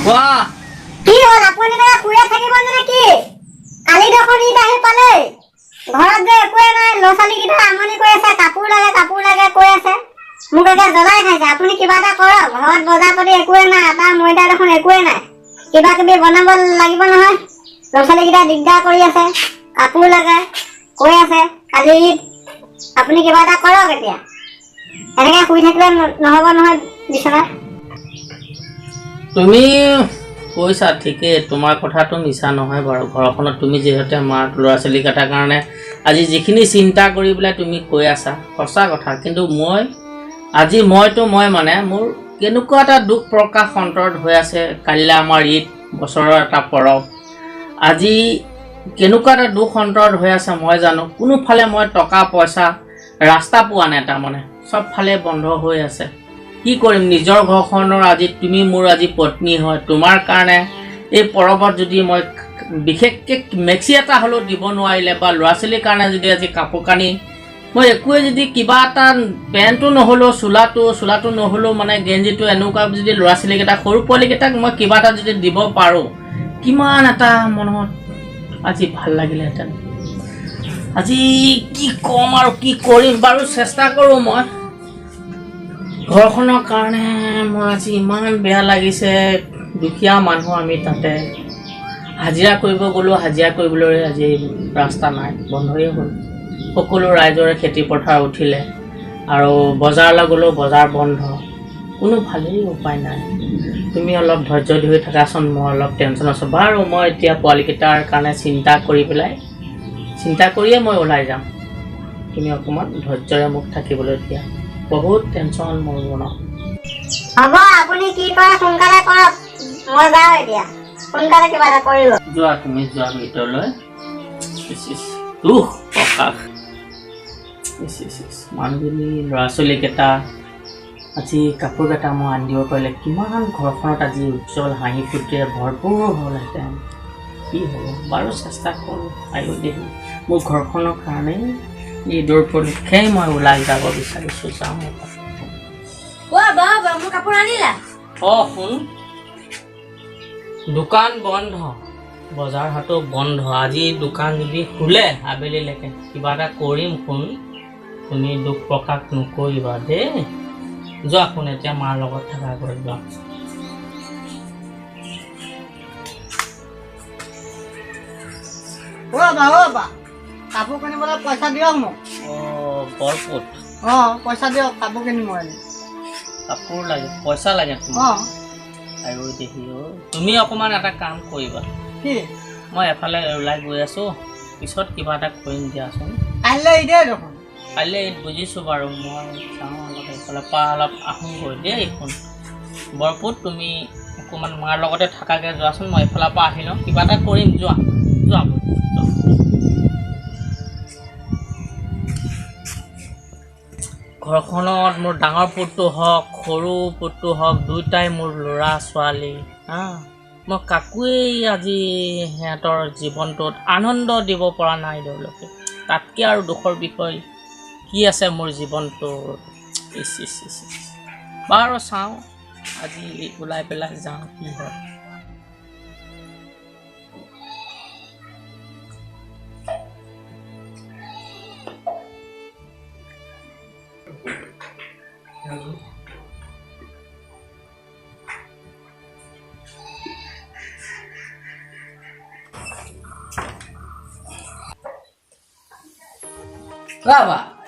বাহ কি হল আপুনি তাকে শুয়ে থাকিব নেকি? কালি দেখোন ঈদ আহি পালে ঘৰত যে একোৱে নাই, ল'ৰা ছোৱালীকেইটা আমনি কৰি আছে, কাপোৰ লাগে কৈ আছে। মোক এতিয়া জ্বলাই খাইছে। আপুনি কিবা এটা কৰক, ঘৰত বজাৰ পাতি একোৱে নাই, আটা ময়দা দেখোন একোৱে নাই। কিবা কিবি বনাব লাগিব নহয়। ল'ৰা ছোৱালীকেইটা দিগদাৰ কৰি আছে, কাপোৰ লাগে কৈ আছে। কালি ঈদ, আপুনি কিবা এটা কৰক। এতিয়া এনেকে শুই থাকিলে নহ'ব নহয় বিচনাত। তুমি কৈছা ঠিকেই, তোমাৰ কথাটো মিছা নহয় বাৰু। ঘৰখনত তুমি যিহেতু মাক ল'ৰা ছোৱালীকেইটাৰ কাৰণে আজি যিখিনি চিন্তা কৰি পেলাই তুমি কৈ আছা সঁচা কথা। কিন্তু মই মানে মোৰ কেনেকুৱা এটা দুখ প্ৰকাশ অন্তৰত হৈ আছে। কাইলৈ আমাৰ ঈদ, বছৰৰ এটা পৰৱ। আজি কেনেকুৱা এটা দুখ অন্তৰত হৈ আছে মই জানো। কোনোফালে মই টকা পইচা ৰাস্তা পোৱা নাই, তাৰমানে চবফালে বন্ধ হৈ আছে। কি কৰিম নিজৰ ঘৰখনৰ? আজি তুমি মোৰ আজি পত্নী হয়, তোমাৰ কাৰণে এই পৰৱত যদি মই বিশেষকৈ মেক্সি এটা হ'লেও দিব নোৱাৰিলে, বা ল'ৰা ছোৱালীৰ কাৰণে যদি আজি কাপোৰ কানি মই একোৱে যদি কিবা এটা পেণ্টটো নহ'লেও চোলাটো নহ'লেও মানে গেঞ্জিটো এনেকুৱা যদি ল'ৰা ছোৱালীকেইটা সৰু পোৱালীকেইটাক মই কিবা এটা যদি দিব পাৰোঁ, কিমান এটা মনত আজি ভাল লাগিলেহেঁতেন। আজি কি ক'ম আৰু কি কৰিম বাৰু, চেষ্টা কৰোঁ মই। ঘৰখনৰ কাৰণে মোৰ আজি ইমান বেয়া লাগিছে। দুখীয়া মানুহ আমি, তাতে হাজিৰা কৰিব গ'লোঁ, হাজিৰা কৰিবলৈ আজি ৰাস্তা নাই, বন্ধই হ'ল। সকলো ৰাইজৰে খেতি পথাৰ উঠিলে, আৰু বজাৰলৈ গ'লেও বজাৰ বন্ধ। কোনো ভালেই উপায় নাই। তুমি অলপ ধৈৰ্য ধৰি থাকাচোন, মই অলপ টেনশ্যন আছোঁ বাৰু। মই এতিয়া পোৱালীকেইটাৰ কাৰণে চিন্তা কৰিয়ে মই ওলাই যাম। তুমি অকণমান ধৈৰ্যৰে মোক থাকিবলৈ দিয়া। বহুত টেনশ্যন মোৰ মনত। হ'ব, আপুনি কি কৰে সোনকালে কৰক, মই যাওঁ এতিয়া। সোনকালে কিবা এটা কৰিব। যোৱা, তুমি যোৱা ভিতৰলৈ। দুখ প্ৰকাশ। মানুহজনী ল'ৰা ছোৱালীকেইটা আজি কাপোৰ কেইটা মই আনি দিব পাৰিলে কিমান ঘৰখনত আজি উজ্জ্বল হাঁহি ফূৰ্তিৰে ভৰপূৰ হ'লহেঁতেন। কি হ'ব বাৰু, চেষ্টা কৰোঁ। আয়ো দেহি, মোৰ ঘৰখনৰ কাৰণে ঈদৰ উপলক্ষেই মই ওলাই যাব বিচাৰিছোঁ। যাওঁ মোৰ কাপোৰ আনিলা? শুন, দোকান বন্ধ, বজাৰ হাটো বন্ধ। আজি দোকান যদি খোলে আবেলিলৈকে কিবা এটা কৰিম। শুন, তুমি দুখ প্ৰকাশ নকৰিবা দেই। যোৱা শুন, এতিয়া মাৰ লগত থকা কৰি যোৱা। কাপোৰ কিনিবলৈ পইচা দিয়ক মোক। বৰপুত, পইচা দিয়ক, কাপোৰ কিনিম মই। কাপোৰ লাগে, পইচা লাগে তোমাক? আৰু দেহি তুমি অকণমান এটা কাম কৰিবা। কি? মই এফালে ওলাই গৈ আছোঁ, পিছত কিবা এটা কৰিম দিয়াচোন। কাইলৈ ঈদে দেখোন। কাইলৈ ঈদ বুজিছোঁ বাৰু। মই চাওঁ অলপ এইফালৰ পৰা অলপ আহোঁগৈ দেই। শুন বৰপুত, তুমি অকণমান মাৰ লগতে থাকাকৈ যোৱাচোন। মই এইফালৰ পৰা আহি লওঁ, কিবা এটা কৰিম। যোৱা। ঘৰখনত মোৰ ডাঙৰ পুতটো হওক, সৰু পুতটো হওক, দুয়োটাই মোৰ ল'ৰা ছোৱালী। মই কাকোৱেই আজি সিহঁতৰ জীৱনটোত আনন্দ দিব পৰা নাই তেওঁলোকে। তাতকৈ আৰু দুখৰ বিষয় কি আছে মোৰ জীৱনটোত? বাৰু চাওঁ, আজি ওলাই পেলাই যাওঁ, কি হয়।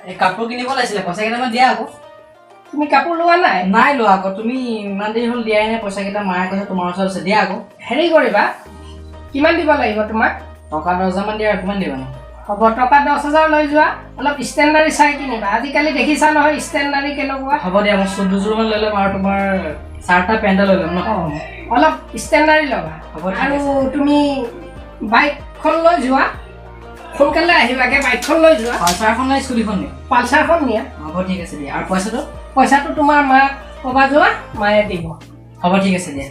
এই কাপোৰ কিনিব লাগিছিলে, পইচা কেইটামান দিয়া আকৌ। তুমি কাপোৰ লোৱা নাই? নাই লোৱা আকৌ। তুমি ইমান দেৰি হ'ল দিয়াই নাই পইচা কেইটা। মায়ে কৈছে তোমাৰ ওচৰত আছে, দিয়া আকৌ। হেৰি কৰিবা, কিমান দিব লাগিব তোমাক? টকা 10,000 দিয়া। আৰু কিমান দিবা নো? হ'ব, টকা 10,000 লৈ যোৱা। অলপ ষ্টেণ্ডাৰী চাই কিনিবা, আজিকালি দেখিছা নহয় ষ্টেণ্ডাৰী কেনেকুৱা। হ'ব দিয়া, মই 14যোৰমান লৈ ল'ম, আৰু তোমাৰ চাৰ্ট পেণ্ট লৈ ল'ম ন। অলপ ষ্টেণ্ডাৰী ল'বা। হ'ব, আৰু তুমি বাইকখন লৈ যোৱা, সোনকালে আহিবাগে। বাইকখন লৈ যোৱা। পালচাৰখন নে স্কুটিখন নিয়া? পালচাৰখন নিয়া। হ'ব ঠিক আছে দিয়া। আৰু পইচাটো তোমাৰ মাক ক'বা, যোৱা, মায়ে দিব। হ'ব ঠিক আছে দিয়া।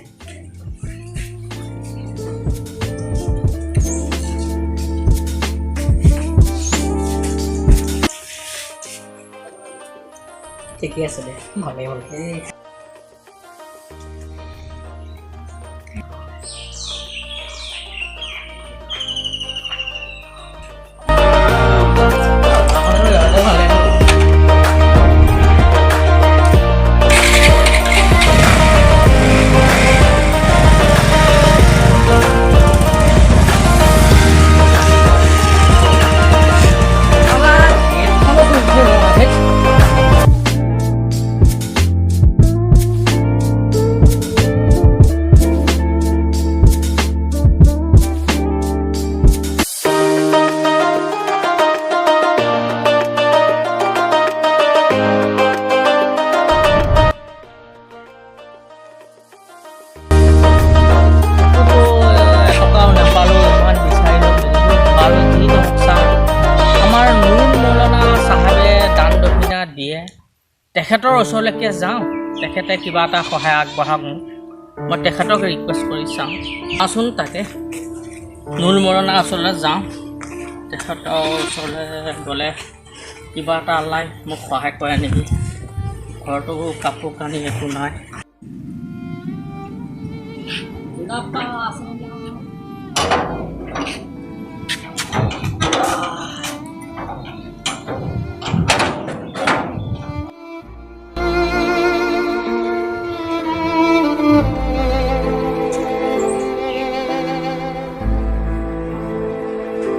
ঠিকে আছে দে, ভালেই হ'ল। তেখেতৰ ওচৰলৈকে যাওঁ, তেখেতে কিবা এটা সহায় আগবঢ়াওক মোক। মই তেখেতক ৰিকুৱেষ্ট কৰি চাওঁ, চাওঁচোন তাকে নুল মৰণা ওচৰলৈ যাওঁ। তেখেতৰ ওচৰলৈ গ'লে কিবা এটা আল্লাই মোক সহায় কৰে নেকি। ঘৰতো কাপোৰ কানি একো নাই।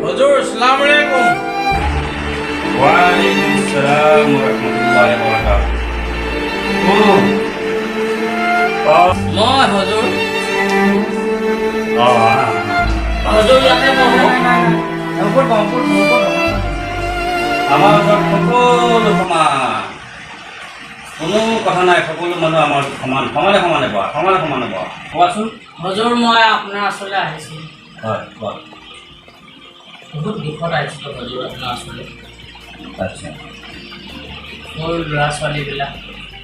হুজুৰ আসসালামু আলাইকুম। ওয়ালাইকুম আসসালাম ওয়া ৰাহমাতুল্লাহি ওয়া বাৰাকাতুহু। মই হজুৰ হজুৰ ইয়াতে বহো। আমাৰ ওচৰত সকলো সমান, কোনো কথা নাই। সকলো মানুহ আমাৰ সমান, সমানে সমানে বহা, সমানে সমানে বহা। কোৱাচোন। হজুৰ মই আপোনাৰ ওচৰলৈ আহিছোঁ। হয় কোৱা। বহুত দুখত আহিছিলোঁ হজুৰ আপোনাৰ ওচৰলৈ। আচ্ছা মোৰ ল'ৰা ছোৱালীবিলাক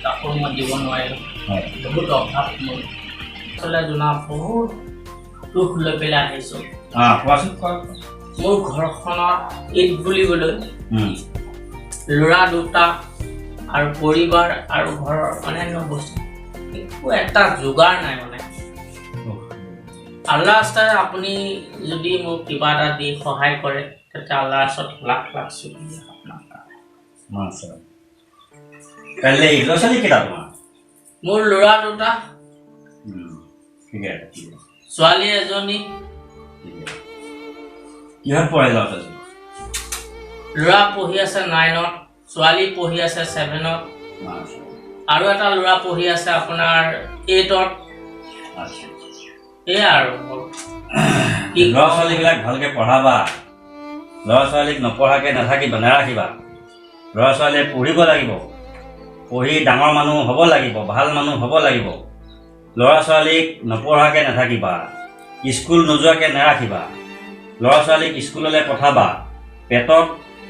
কাপোৰ মই দিব নোৱাৰিলোঁ। হয় বহুত অভাৱ মোৰ ওচৰলৈ জনা বহুত দুখ লৈ পেলাই আহিছোঁ। কোৱাচোন কোৱা। মোৰ ঘৰখনত ঈদ বুলিবলৈ হুম, ল'ৰা দুটা আৰু পৰিবাৰ আৰু ঘৰৰ অন্যান্য বস্তু একো এটা যোগাৰ নাই মানে। আল্লাহ ৰাস্তাৰে আপুনি যদি মোক কিবা এটা দি সহায় কৰে তেতিয়া আল্লাহ ৰাস্তাত লাখ লাখ শুকৰিয়া আপোনাৰ কাৰণে। মাশাআল্লাহ। কাইলৈ ল'ৰা ছোৱালী কেইটা তোমাৰ? মোৰ ল'ৰা দুটা, ঠিক আছে ঠিক আছে ছোৱালী এজনী। ঠিক আছে। কিহত পঢ়ে ল'ৰা ছোৱালী? ল'ৰা পঢ়ি আছে 9ত, ছোৱালী পঢ়ি আছে 7ত, মাশাআল্লাহ। আৰু এটা ল'ৰা পঢ়ি আছে আপোনাৰ 8ত। আচ্ছা সেয়াই আৰু কি ল'ৰা ছোৱালীবিলাক ভালকৈ পঢ়াবা। ল'ৰা ছোৱালীক নপঢ়াকৈ নাথাকিবা, নাৰাখিবা। ল'ৰা ছোৱালীয়ে পঢ়িব লাগিব, পঢ়ি ডাঙৰ মানুহ হ'ব লাগিব, ভাল মানুহ হ'ব লাগিব। ল'ৰা ছোৱালীক নপঢ়াকৈ নাথাকিবা, স্কুল নোযোৱাকৈ নাৰাখিবা। ল'ৰা ছোৱালীক স্কুললৈ পঠাবা, পেটত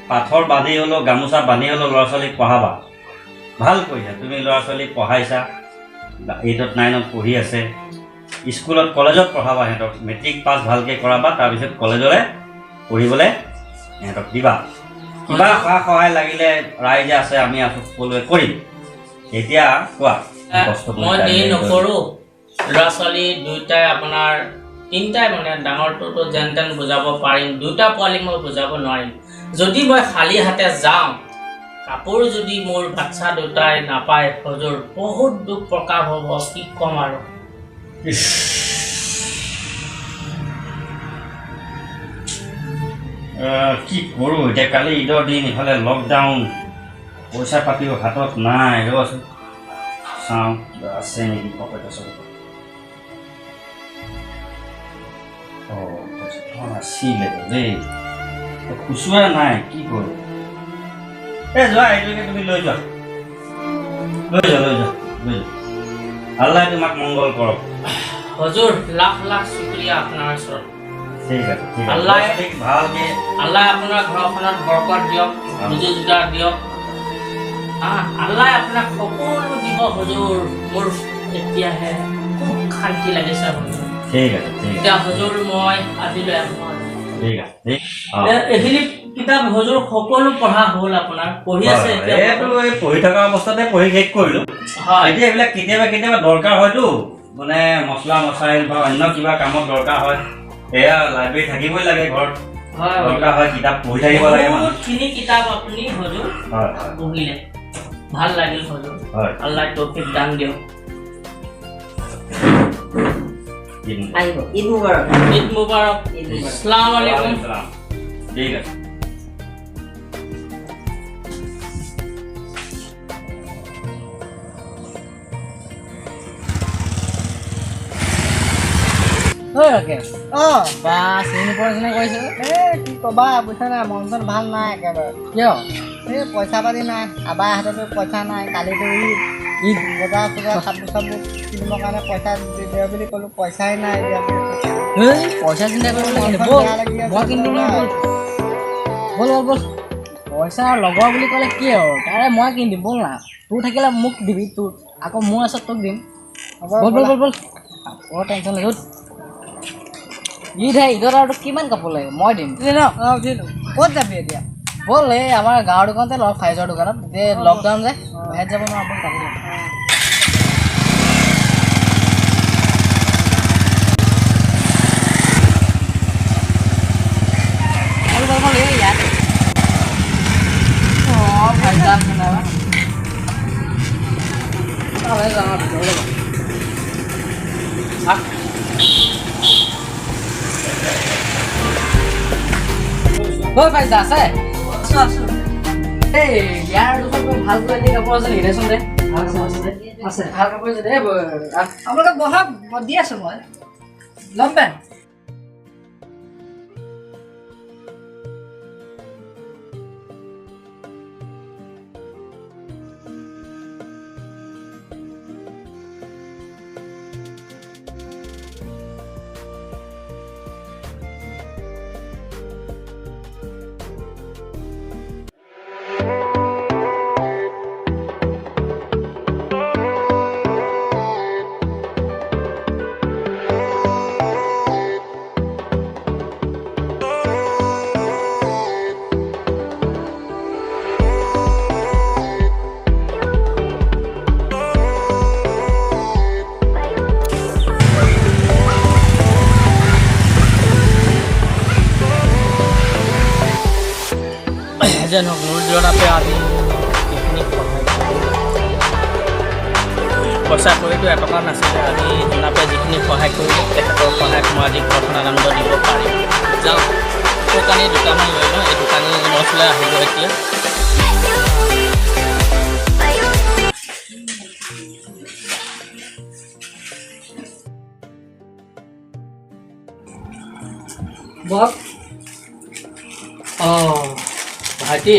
পাথৰ বান্ধি হ'লেও গামোচা বান্ধি হ'লেও ল'ৰা ছোৱালীক পঢ়াবা। ভাল কৰিছা তুমি, ল'ৰা ছোৱালীক পঢ়াইছা। 8ত 9ত পঢ়ি আছে। স্কুলত কলেজত পঢ়াবা সিহঁতক, মেট্ৰিক পাছ ভালকৈ কৰাবা, তাৰপিছত কলেজলৈ পঢ়িবলৈ সিহঁতক দিবা। কিবা সা সহায় লাগিলে ৰাইজে আছে, আমি আছোঁ, সকলোৱে কৰিম। এতিয়া কোৱা। মই দেৰি নকৰোঁ। ল'ৰা ছোৱালী দুয়োটাই আপোনাৰ তিনিটাই মানে ডাঙৰটোতো যেন তেন বুজাব পাৰিম, দুটা পোৱালীক মই বুজাব নোৱাৰিম। যদি মই খালী হাতে যাওঁ, কাপোৰ যদি মোৰ বাচ্চা দুটাই নাপায় হজুৰ বহুত দুখ প্ৰকাশ হ'ব। কি ক'ম আৰু। কি কৰোঁ এতিয়া? কালি ঈদৰ দিন, ইফালে লকডাউন, পইচা পাতিও হাতত নাই। ৰচোন চাওঁ কিবা আছে নেকি পকেটে চকেটে। পইচা আছিলে দেই, খুচুৰা নাই। কি কৰোঁ? যোৱা এইটোকে তুমি লৈ যোৱা, লৈ যোৱা লৈ যোৱা লৈ যোৱা। আল্লাহ তোমাক মংগল কৰক। হজুৰ লাখ লাখ শুক্ৰিয়া আপোনাৰ ওচৰত। ঠিক আছে ঠিক আছে। আল্লাহ ভালকৈ আল্লাহ আপোনাৰ ঘৰখনত বৰকত দিয়ক, বুজি যোগাৰ দিয়ক। আল্লাহ আপোনাক সকলো দিব হজুৰ। মোৰ এতিয়াহে খুব শান্তি লাগিছে হজুৰ। ঠিক আছে ঠিক আছে এতিয়া হজুৰ মই আজিলৈ আহোঁ। ঠিক আছে ঠিক এইখিনি কিতাপ হজুৰ সকলো পঢ়া হ'ল আপোনাৰ? পঢ়ি আছে এতিয়া? এইটো এই পঢ়ি থকা অৱস্থাতে পঢ়ি শেষ কৰিলোঁ। হয়। এতিয়া এইবিলাক কেতিয়াবা কেতিয়াবা দৰকাৰ হয়তো, মানে মছলা মছাইল বা অন্য কিবা কামত দৰকাৰ হয়। এয়া লাইব্ৰেৰী থাকিবই লাগে, ঘৰত হয় দৰকাৰ হয়, কিতাপ পঢ়ি থাকিব লাগে মানুহ। বহুতখিনি কিতাপ আপুনি হজুৰ হয় হয় পঢ়িলে, ভাল লাগিল হজুৰ। হয়। আল্লাহ তৌফিক দান দিয়ক। আহিব। ঈদ মুবাৰক। ঈদ মুবাৰক। আসসালামু আলাইকুম। ঠিক আছে। বা চিনি পোৱা নিচিনা কৰিছে। কি ক'বা বুজিছা নাই, মন চন ভাল নাই একেবাৰে। কিয়? পইচা পাতি নাই, আবাৰ হাততো পইচা নাই। কালিতো ঈদ বজাৰ চজাৰ কাপোৰ চাপোৰ কিনিবৰ কাৰণে পইচা দে বুলি ক'লোঁ, পইচাই নাই এতিয়া। পইচা চিন্তা কৰিব লাগে মন ব'ল, বেয়া লাগি আছে, মই কিনিম ব'ল ব'ল ব'ল ব'ল। পইচা লগৰ বুলি ক'লে কি আৰু, তাৰে মই কিনি দিম ব'ল না। তোৰ থাকিলে মোক দিবি তোৰ আকৌ মোৰ আছে তোক দিম হ'ব বল বল বল বল বৰ টেনশ্যন লাগে ঈদ হে ঈদত আৰু তোক কিমান কাপোৰ লাগে মই দিম ন ক'ত যাবি এতিয়া ব'ল এই আমাৰ গাঁৱৰ দোকানতে লওঁ ফাইজৰ দোকানত এতিয়া লকডাউন যে বাহিৰত যাব নোৱাৰো ব'ল কাপোৰ ল'ম। আছে এই ইয়াৰ দোকান ভাল কোৱালিটি কাপোৰ আছে নেকি দেচোন দে আছে ভাল কাপোৰ আছে দে আপোনালোকে বহা দি আছো মই লং পেণ্ট যেন হওক মোৰ জনাতে আজি যিখিনি পইচা কৰিতো এটকা নাছিলে আজি জনাপে যিখিনি সহায় কৰিলোঁ তেখেতৰ সহায়ত মই আজি ঘৰখন আনন্দ দিব পাৰিম যাওঁ দোকানী দুটামান লৈ লওঁ এই দোকানী নচলাই আহিব এতিয়া বল ভাইটি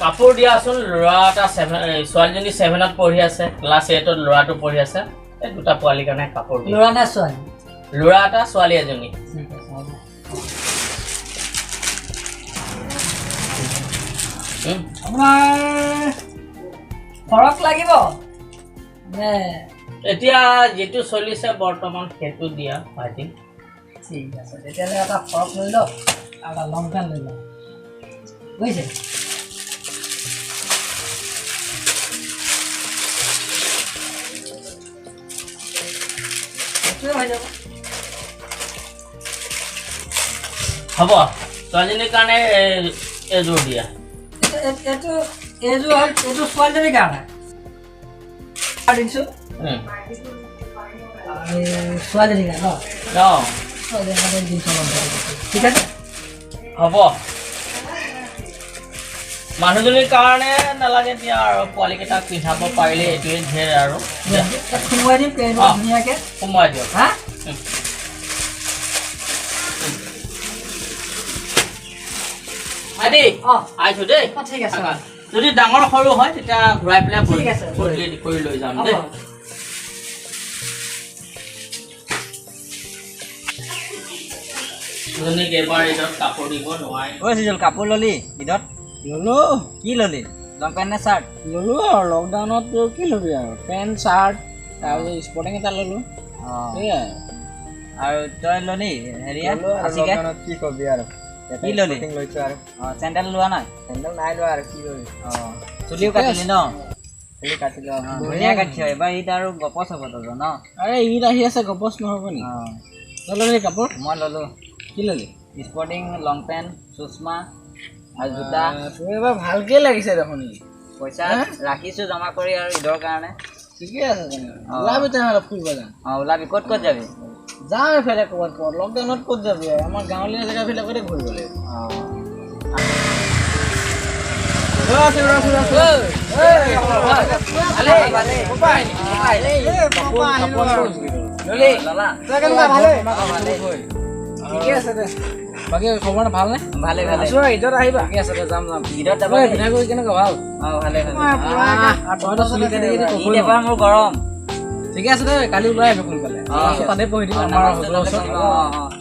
কাপোৰ দিয়াচোন ল'ৰা এটা ছোৱালীজনী 7ত পঢ়ি আছে ক্লাছ 8ত ল'ৰাটো পঢ়ি আছে এই দুটা পোৱালীৰ কাৰণে কাপোৰ দিয়া ল'ৰা নে ছোৱালী ল'ৰা এটা ছোৱালী এজনী আপোনাৰ খৰচ লাগিব নে এতিয়া যিটো চলিছে বৰ্তমান সেইটো দিয়া ভাইটি ঠিক আছে তেতিয়াহ'লে এটা ফৰক লৈ লওক আৰু এটা লং পেণ্ট লৈ লওক বুজিছে হৈ যাব হ'ব ছোৱালীজনীৰ কাৰণে এযোৰ দিয়া এইটো ছোৱালীজনীৰ কাৰণে দিছোঁ ছোৱালীজনীৰ কাৰণে ন অঁ ঠিক আছে হ'ব মানুহজনীৰ কাৰণে নালাগে এতিয়া আৰু পোৱালীকেইটাক পিন্ধাব পাৰিলে এইটোৱে ঢেৰ আৰু সোমোৱাই দিম ধুনীয়াকৈ সোমোৱাই দিয়ক হা ভাইটি আহিছোঁ দেই ঠিক আছে যদি ডাঙৰ সৰু হয় তেতিয়া ঘূৰাই পেলাই ঠিক আছে। বদলি কৰি লৈ যাম দেই জনীক এবাৰ ঈদত কাপোৰ দিব নোৱাৰে ঐ সিজল কাপোৰ ল'লি ঈদত ল'লো কি ল'লি লং পেণ্ট নে চাৰ্ট ল'লো আৰু লকডাউনত কি ল'বি আৰু পেণ্ট চাৰ্ট তাৰপিছত স্পৰ্টিং এটা ল'লোঁ অঁ সেয়াই আৰু তই ল'লি হেৰিয়া আছিকে কি কবি আৰু কি ল'লি লৈছো আৰু অঁ চেণ্ডেল লোৱা নাই চেণ্ডেল নাই লোৱা আৰু কি কৰিবি অঁ চুলিও কাটিলি ন চুলি কাটিলো ধুনীয়া কাটিছ এইবাৰ ঈদ আৰু গপচ হ'ব তই ন আৰে ঈদ আহি আছে গপচ নহ'ব নি অঁ তই ল'লি কাপোৰ মই ল'লোঁ কি ল'লি স্পৰ্টিং লং পেণ্ট চুচমা আৰু জোতা তোৰ এবাৰ ভালকৈ লাগিছে দেখোন পইচা ৰাখিছোঁ জমা কৰি আৰু ঈদৰ কাৰণে ঠিকে আছে তেনে ওলাবি তেনেহ'লে ফুৰিব যাম অঁ ওলাবি ক'ত ক'ত যাবি যাওঁ এইফালে ক'ৰবাত লকডাউনত ক'ত যাবি আৰু আমাৰ গাঁৱলীয়া জেগাবিলাকতে ঘূৰিব লাগিব ঠিকে আছে দে বাকী খবৰ ভালনে ভালে ভালে আছোঁ ঈদত আহিবা ঠিকে আছে দে যাম ঈদত যাব পিঠাগুৰি কেনেকুৱা ভাল অঁ ভালে ভালে তহঁতৰ চুলি কাটি ঈদ এবাৰ মোৰ গৰম ঠিকে আছে দেই কালি ওলাই আহিব সোনকালে তাতে পঢ়ি দিম আমাৰ হোটেলৰ ওচৰত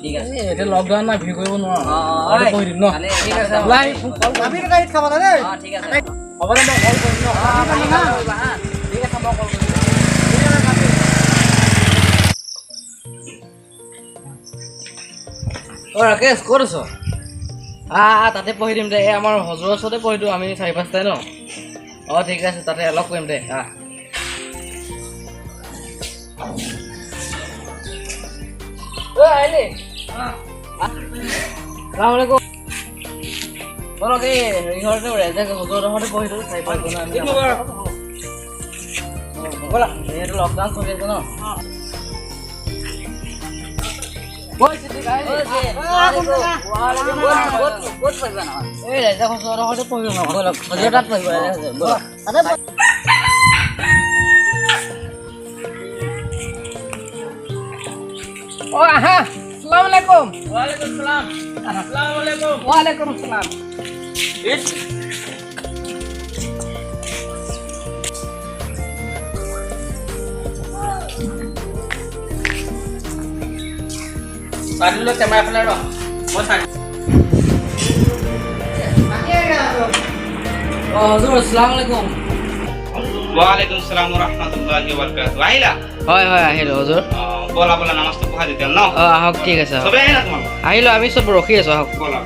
ঠিক আছে এতিয়া লকডাউন নাই ভিৰ কৰিব নোৱাৰো ঐ, পঢ়ি দিম ন ঠিক আছে ওলাই আহি কল আমি গাড়ীত খাব না দেই ঠিক আছে হ'ব দে মই কল কৰিম ন ঠিক আছে মই কল কৰিম ৰাকেশ ক'ত আছ তাতে পঢ়ি দিম দে এই আমাৰ হজুৰৰ ওচৰতে পঢ়ি দিওঁ আমি 4-5টাই ন ঠিক আছে তাতে লগ কৰিম দে আহিলি আসসালামুআলাইকুম বলক এই হেৰিঘৰতে ৰেজেক হজুৰৰ ঘৰতে পঢ়ি দিওঁ 4-5জন আমি ব'লা যিহেতু লকডাউন চলি আছে ন এই ৰাইজা খচৰ ঘৰতে পঢ়িব ন হজুৰ তাত পঢ়িব আহা আসসালামু আলাইকুম ওয়ালাইকুম সালাম আসসালামু আলাইকুম ওয়ালাইকুম আসসালাম চাৰিলৈ কেমেৰা ফালে ৰ মই চাৰি হজুৰ আসসালামু আলাইকুম ওয়ালাইকুম সালাম ওয়া ৰাহমাতুল্লাহি ওয়া বাৰাকাতুহু আইলা হয় হয় আহিলোঁ হজুৰ বলা বলা নামাজটো পঢ়া দিতেল ন আহক ঠিক আছে সবে আহিলা তোমালোক আহিলোঁ আমি চব ৰখি আছোঁ আহক বলা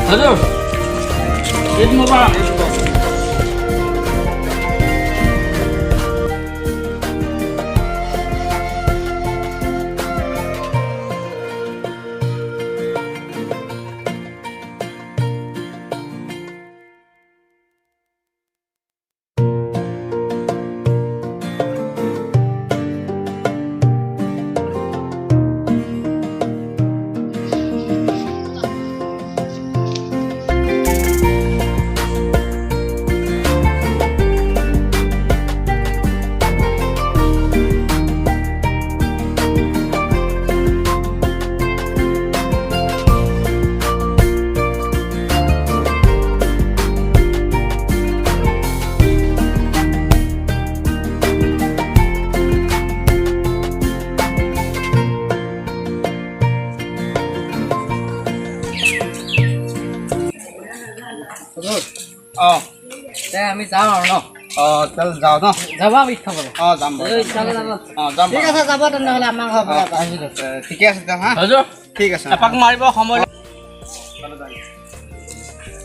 হজুৰ ঈদ মুবাৰক আমি যাওঁ আৰু ন তেল যাওঁ ন যাবা ঈদ খাবলৈ যাম ঠিক আছে যাব তেনেহ'লে আমাৰ ঘৰ ঠিকে আছে তেল হা হজুৰ ঠিক আছে এপাক মাৰিব সময়